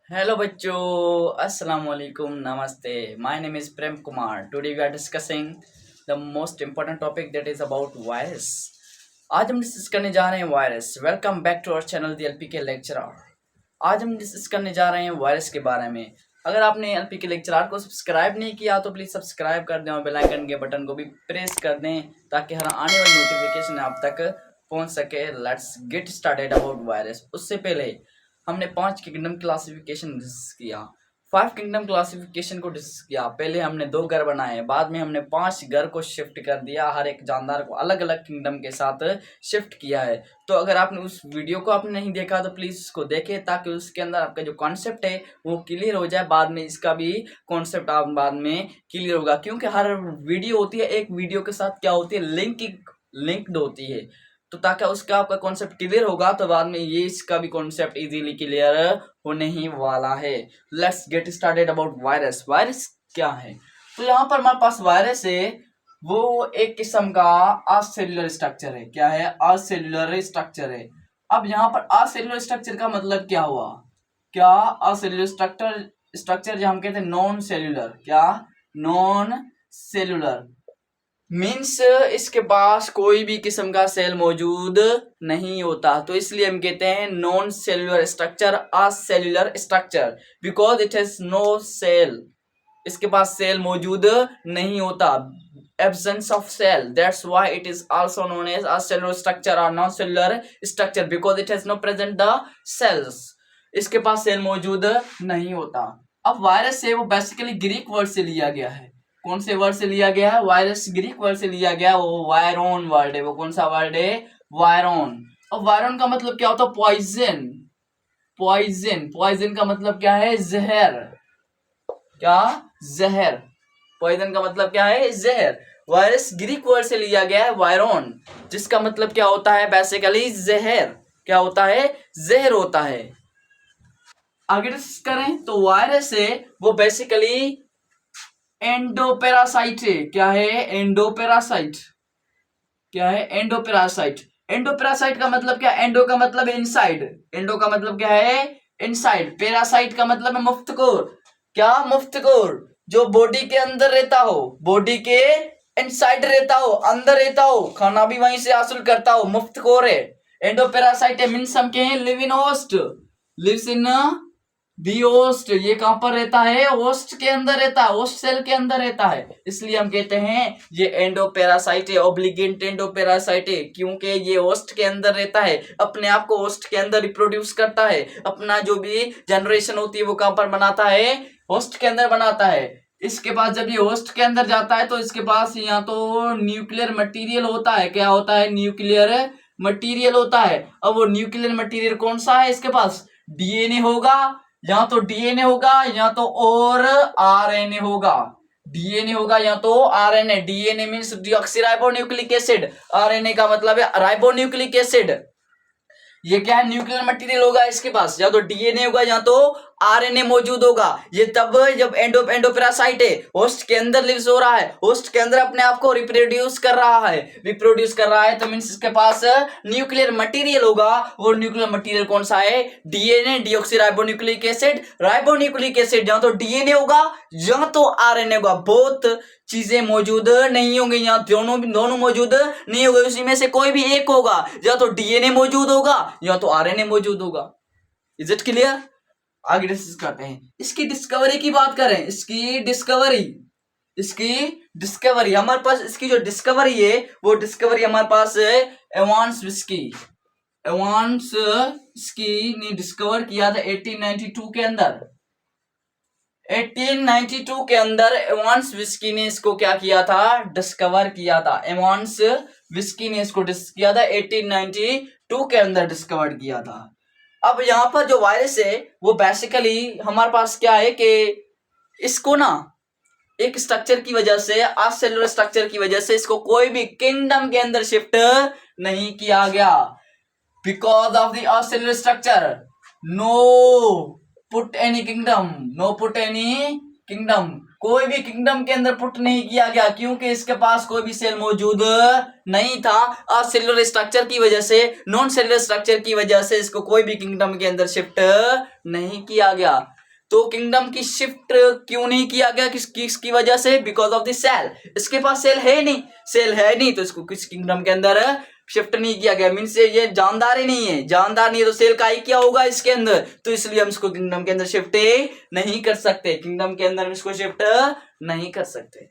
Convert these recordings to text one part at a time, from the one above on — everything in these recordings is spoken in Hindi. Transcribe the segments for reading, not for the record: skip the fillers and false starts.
Hello बच्चों, अस्सलाम वालेकुम, नमस्ते. My name is Prem Kumar. Today we are discussing the most important topic that is about virus. आज हम डिस्कस करने जा रहे हैं virus. Welcome back to our channel the LPK lecturer. आज हम डिस्कस करने जा रहे हैं वायरस के बारे में. अगर आपने एलपीके लेक्चरर को सब्सक्राइब नहीं किया तो प्लीज़ सब्सक्राइब कर दें और बेल आइकन के बटन को भी प्रेस कर दें ताकि हर आने वाली नोटिफिकेशन आप तक पहुंच सके. Let's get started about virus. उससे पहले हमने 5 किंगडम क्लासिफिकेशन डिस्कस किया. 5 किंगडम क्लासिफिकेशन को डिस्कस किया. पहले हमने 2 घर बनाए, बाद में हमने 5 घर को शिफ्ट कर दिया. हर एक जानदार को अलग अलग किंगडम के साथ शिफ्ट किया है. तो अगर आपने उस वीडियो को आपने नहीं देखा तो प्लीज़ उसको देखें ताकि उसके अंदर आपका जो कॉन्सेप्ट है वो क्लियर हो जाए. बाद में इसका भी कॉन्सेप्ट आप बाद में क्लियर होगा, क्योंकि हर वीडियो होती है एक वीडियो के साथ क्या होती है, लिंक्ड होती है. तो ताकि उसका आपका कॉन्सेप्ट क्लियर होगा तो बाद में ये इसका भी कॉन्सेप्ट इजीली क्लियर होने ही वाला है. Let's get started about virus. Virus क्या है? तो यहाँ पर हमारे पास वायरस है, वो एक किस्म का असेल्युलर स्ट्रक्चर है. क्या है? असेल्युलर स्ट्रक्चर है. अब यहाँ पर असेल्युलर स्ट्रक्चर का मतलब क्या हुआ? क्या असेल्युलर स्ट्रक्चर जो हम कहते हैं नॉन सेल्युलर. क्या? नॉन सेल्युलर मीन्स इसके पास कोई भी किस्म का सेल मौजूद नहीं होता. तो इसलिए हम कहते हैं non cellular structure, acellular structure, because it has no cell. इसके पास सेल मौजूद नहीं होता. Absence of cell, that's why it is also known as acellular structure और non cellular structure, because it has no present the cells. इसके पास सेल मौजूद नहीं होता. अब वायरस है वो बेसिकली ग्रीक वर्ड से लिया गया है. कौन से वर्ड से लिया गया है? वायरस ग्रीक वर्ड से लिया गया. वो वायरोन वर्ड है. वो कौन सा वर्ड है? वायरोन. अब वायरोन का मतलब क्या होता है? पॉइजन. पॉइजन का मतलब क्या है? जहर. क्या? जहर. पॉइजन का मतलब क्या है? जहर. वायरस ग्रीक वर्ड से लिया गया है वायरोन, जिसका मतलब क्या होता है? बेसिकली जहर. क्या होता है? जहर होता है. आगे डिस्कस करें तो वायरस है वो बेसिकली एंडोपेरासाइट है. क्या है? एंडोपेरासाइट. क्या है? एंडोपेरासाइट. एंडोपेरासाइट का मतलब क्या? एंडो का मतलब इनसाइड. एंडो का मतलब क्या है? इनसाइड. पेरासाइट का मतलब है मुफ्तकोर. क्या? मुफ्तकोर. जो बॉडी के अंदर रहता हो, बॉडी के इनसाइड रहता हो, अंदर रहता हो, खाना भी वहीं से हासिल करता हो, मुफ्तकोर है. एंडोपेरासाइट है मीन्स हम कहें live in host, lives in the host. ये कहां पर रहता है? होस्ट के अंदर रहता है, होस्ट सेल के अंदर रहता है. इसलिए हम कहते हैं ये एंडोपेरासाइट है, ऑब्लिगेंट एंडोपेरासाइट है, क्योंकि ये होस्ट के अंदर रहता है, अपने आप को होस्ट के अंदर रिप्रोड्यूस करता है. अपना जो भी जनरेशन होती है वो कहां पर बनाता है? होस्ट के अंदर बनाता है. इसके पास जब ये होस्ट के अंदर जाता है तो इसके पास यहाँ तो न्यूक्लियर मटेरियल होता है. क्या होता है? न्यूक्लियर मटेरियल होता है. अब वो न्यूक्लियर मटेरियल कौन सा है? इसके पास डीएनए होगा, या तो डीएनए होगा या तो और आरएनए होगा. डीएनए होगा या तो RNA. DNA means deoxyribonucleic acid. RNA का मतलब है राइबोन्यूक्लिक एसिड. ये क्या है? न्यूक्लियर मटेरियल होगा इसके पास, या तो डीएनए होगा या तो आरएनए मौजूद होगा. ये तब जब एंडोपेरासाइट है, होस्ट के अंदर लिव्स हो रहा है, होस्ट के अंदर अपने आप को रिप्रोड्यूस कर रहा है, तो मींस इसके पास न्यूक्लियर मटेरियल होगा. वो न्यूक्लियर मटेरियल कौन सा है? DNA, deoxyribonucleic acid, ribonucleic acid. या तो डीएनए होगा या तो आरएनए होगा. बहुत चीजें मौजूद नहीं होंगी, यहाँ दोनों मौजूद नहीं होंगे. उसी में से कोई भी एक होगा, या तो डीएनए मौजूद होगा या तो आरएनए मौजूद होगा. Is it clear? आगे डिस्कस करते हैं. इसकी डिस्कवरी की बात करें. इसकी डिस्कवरी हमारे पास, इसकी जो डिस्कवरी है वो डिस्कवरी हमारे पास है एवांस विस्की. एवांस विस्की ने डिस्कवर किया था 1892 के अंदर. 1892 के अंदर एवांस विस्की ने इसको क्या किया था? डिस्कवर किया था. एवांस विस्की ने इसको किया था 1892 के अंदर डिस्कवर किया था. अब यहाँ पर जो वायरस है वो बेसिकली हमारे पास क्या है कि इसको ना एक स्ट्रक्चर की वजह से, असेल्युलर स्ट्रक्चर की वजह से इसको कोई भी किंगडम के अंदर शिफ्ट नहीं किया गया. Because of the acellular structure no put any kingdom. कोई भी किंगडम के अंदर पुट नहीं किया गया, क्योंकि इसके पास कोई भी सेल मौजूद नहीं था. असेल्युलर स्ट्रक्चर की वजह से, नॉन सेल्युलर स्ट्रक्चर की वजह से इसको कोई भी किंगडम के अंदर शिफ्ट नहीं किया गया. तो किंगडम की शिफ्ट क्यों नहीं किया गया, किसकी वजह से? Because of the cell. इसके पास सेल है नहीं, सेल है नहीं तो इसको किस किंगडम के अंदर शिफ्ट नहीं किया गया। मीन्स ये जानदार ही नहीं है, जानदार नहीं है तो सेल का ही क्या होगा इसके अंदर, तो इसलिए हम इसको किंगडम के अंदर शिफ्ट नहीं कर सकते। किंगडम के अंदर हम इसको शिफ्ट नहीं कर सकते।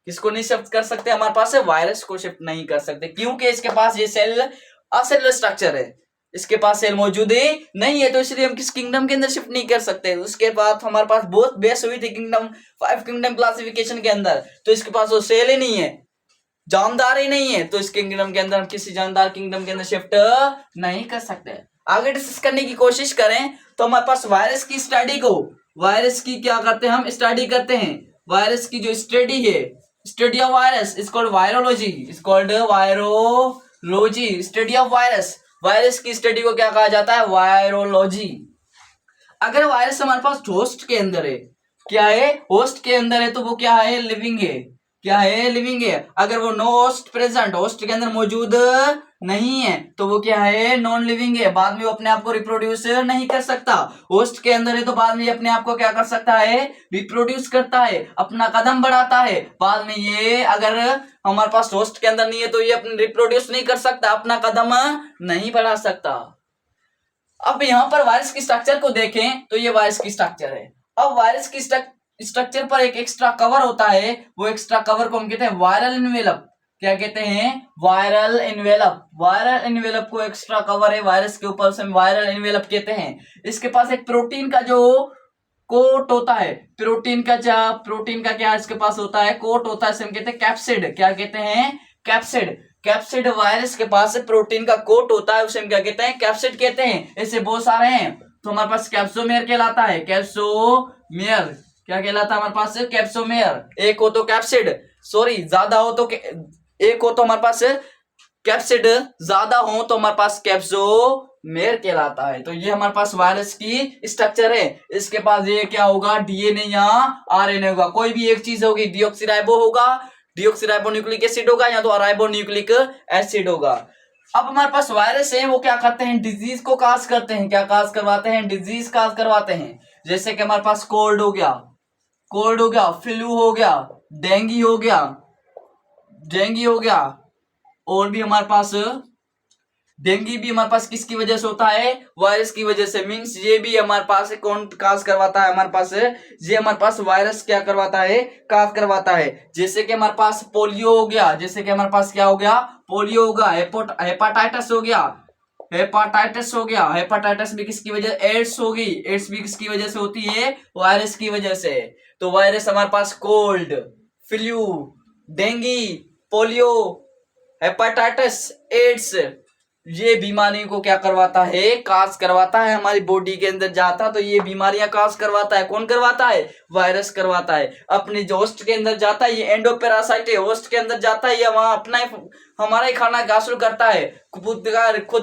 किसको नहीं शिफ्ट कर सकते? हमारे पास है वायरस को शिफ्ट नहीं कर सकते, क्योंकि इसके पास ये सेल असेलुलर स्ट्रक्चर है, इसके पास सेल मौजूद ही नहीं है, तो इसलिए हम किस किंगडम के अंदर शिफ्ट नहीं कर सकते। उसके बाद हमारे पास बहुत बेस हुई थी किंगडम 5 किंगडम क्लासिफिकेशन के अंदर, तो इसके पास वो सेल ही नहीं है, जानदार ही नहीं है, तो इस किंगडम के अंदर हम किसी जानदार किंगडम के अंदर शिफ्ट नहीं कर सकते। आगे डिस्कस करने की कोशिश करें तो हमारे पास वायरस की स्टडी को, वायरस की क्या करते हैं हम स्टडी करते हैं। वायरस की जो स्टडी है, study of virus is called virology, is called virology, study of virus. Virus की स्टडी को क्या कहा जाता है? वायरोलॉजी। अगर वायरस हमारे पास होस्ट के अंदर है, क्या है? होस्ट के अंदर है, तो वो क्या है? लिविंग है। क्या है? लिविंग है। अगर वो नो होस्ट प्रेजेंट, होस्ट के अंदर मौजूद नहीं है, तो वो क्या है? नॉन लिविंग है। बाद में वो अपने आप को रिप्रोड्यूस नहीं कर सकता। होस्ट के अंदर है तो बाद में अपने आप को क्या कर सकता है? रिप्रोड्यूस करता है, अपना कदम बढ़ाता है। बाद में ये अगर हमारे पास होस्ट के अंदर नहीं है तो ये अपने रिप्रोड्यूस नहीं कर सकता, अपना कदम नहीं बढ़ा सकता। अब यहाँ पर वायरस की स्ट्रक्चर को देखें तो ये वायरस की स्ट्रक्चर है। अब वायरस की स्ट्रक्चर पर एक एक्स्ट्रा कवर होता है, वो एक्स्ट्रा कवर को हम कहते हैं वायरल इनवेलप। क्या कहते हैं? Viral envelope. वायरल इनवेलप को एक्स्ट्रा कवर है वायरस के ऊपर, से वायरल इनवेलप कहते हैं। इसके पास एक प्रोटीन का जो कोट होता है, प्रोटीन का क्या इसके पास होता है? कोट होता है, इसे हम कहते हैं कैप्सिड। क्या कहते हैं? कैप्सिड। कैप्सिड वायरस के पास प्रोटीन का कोट होता है, उसे हम क्या कहते हैं? कैप्सिड कहते हैं। ऐसे बहुत सारे हैं, तो हमारे पास कैप्सोमेयर कहलाता है। कैप्सोमेयर क्या कहलाता है हमारे पास? कैप्सोमेयर। एक हो तो कैप्सिड, सॉरी ज्यादा हो तो एक हो तो हमारे पास कैप्सिड, ज्यादा हो तो हमारे पास कैप्सोमेयर कहलाता है। तो ये हमारे पास वायरस की स्ट्रक्चर है। इसके पास ये क्या होगा? डीएनए या आरएनए होगा, कोई भी एक चीज होगी। डीऑक्सीराइबो होगा, डीऑक्सीराइबो न्यूक्लिक एसिड होगा, या तो अराइबो न्यूक्लिक एसिड होगा। अब हमारे पास वायरस है, वो क्या करते हैं? डिजीज को काज करते हैं। क्या काज करवाते हैं? डिजीज काज करवाते हैं। जैसे कि हमारे पास कोल्ड हो गया, फ्लू हो गया, डेंगू हो गया, और भी हमारे पास डेंगू भी हमारे पास किसकी वजह से होता है? वायरस की वजह से। मींस ये भी हमारे पास कौन काज करवाता है? हमारे पास ये हमारे पास वायरस क्या करवाता है? काज करवाता है। जैसे कि हमारे पास पोलियो हो गया, जैसे कि हमारे पास क्या हो गया? पोलियो होगा। हेपाटाइटिस हो गया, हेपाटाइटिस भी किसकी वजह? एड्स होगी, एड्स भी किसकी वजह से होती है? वायरस की वजह से। तो वायरस हमारे पास cold, flu, dengue, polio, hepatitis, AIDS, ये बीमारी को क्या करवाता है? काज करवाता है। हमारी बॉडी के अंदर जाता तो ये बीमारियां काज करवाता है। कौन करवाता है? वायरस करवाता है। अपने जो होस्ट के अंदर जाता है, ये एंडोपैरासाइट है, होस्ट के अंदर जाता है, ये वहां अपना हमारा ही खाना हासिल करता है, खुद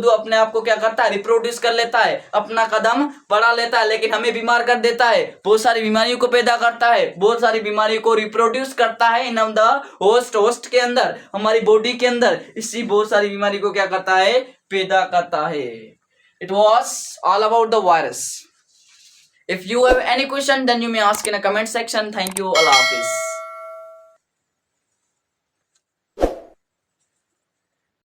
अपने आप को क्या करता है? रिप्रोड्यूस कर लेता है, अपना कदम बढ़ा लेता है, लेकिन हमें बीमार कर देता है, बहुत सारी बीमारियों को पैदा करता है, बहुत सारी बीमारियों को रिप्रोड्यूस करता है इन द होस्ट के अंदर, हमारी बॉडी के अंदर। इसी बहुत सारी बीमारी को क्या करता है? पैदा करता है। It was all about the virus. If you have any question, then you may ask in a comment section. Thank you. Allah Hafiz.